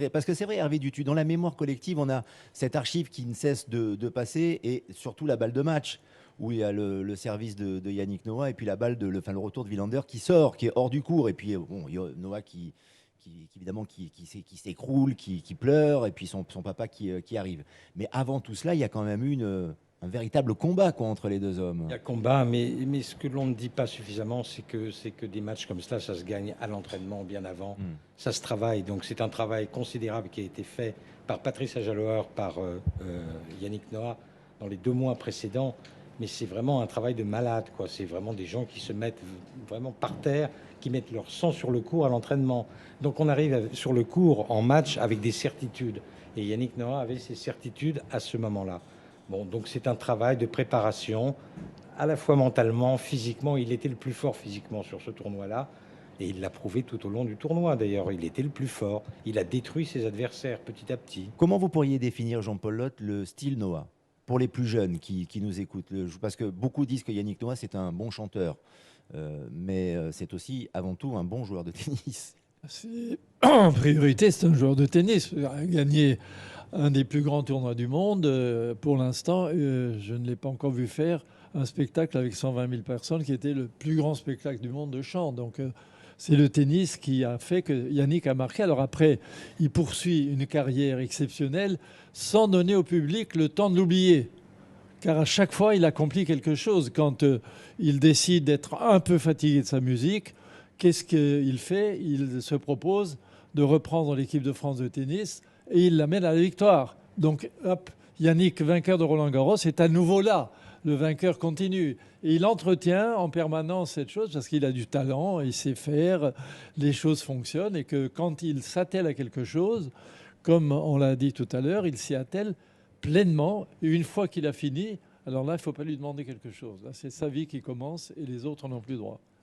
Parce que c'est vrai, Hervé Dutu, dans la mémoire collective, on a cette archive qui ne cesse de passer et surtout la balle de match où il y a le service de Yannick Noah et puis la balle le retour de Wilander qui sort, qui est hors du cours. Et puis bon, il y a Noah évidemment qui s'écroule, qui pleure et puis son papa qui arrive. Mais avant tout cela, il y a quand même eu un véritable combat quoi, entre les deux Il y hommes. a combat, mais ce que l'on ne dit pas suffisamment, c'est que des matchs comme ça se gagne à l'entraînement bien avant. Hmm. Ça se travaille. Donc c'est un travail considérable qui a été fait par Patrice Ajalor, par Yannick Noah dans les 2 mois précédents. Mais c'est vraiment un travail de malade, quoi. C'est vraiment des gens qui se mettent vraiment par terre, qui mettent leur sang sur le cours à l'entraînement. Donc on arrive sur le cours en match avec des certitudes. Et Yannick Noah avait ses certitudes à ce moment-là. Bon, donc c'est un travail de préparation, à la fois mentalement, physiquement. Il était le plus fort physiquement sur ce tournoi-là. Et il l'a prouvé tout au long du tournoi, d'ailleurs. Il était le plus fort. Il a détruit ses adversaires petit à petit. Comment vous pourriez définir, Jean-Paul Lotte, le style Noah pour les plus jeunes qui nous écoutent? Parce que beaucoup disent que Yannick Noah, c'est un bon chanteur, mais c'est aussi avant tout un bon joueur de tennis. En priorité, c'est un joueur de tennis. Il a gagné un des plus grands tournois du monde. Pour l'instant, je ne l'ai pas encore vu faire un spectacle avec 120 000 personnes qui était le plus grand spectacle du monde de chant. Donc, c'est le tennis qui a fait que Yannick a marqué. Alors après, il poursuit une carrière exceptionnelle sans donner au public le temps de l'oublier. Car à chaque fois, il accomplit quelque chose. Quand il décide d'être un peu fatigué de sa musique, qu'est-ce qu'il fait? Il se propose de reprendre l'équipe de France de tennis et il l'amène à la victoire. Donc, hop, Yannick, vainqueur de Roland-Garros, est à nouveau là. Le vainqueur continue. Et il entretient en permanence cette chose parce qu'il a du talent, il sait faire, les choses fonctionnent et que quand il s'attelle à quelque chose, comme on l'a dit tout à l'heure, il s'y attelle pleinement. Et une fois qu'il a fini, alors là, il ne faut pas lui demander quelque chose. Là, c'est sa vie qui commence et les autres n'ont plus droit.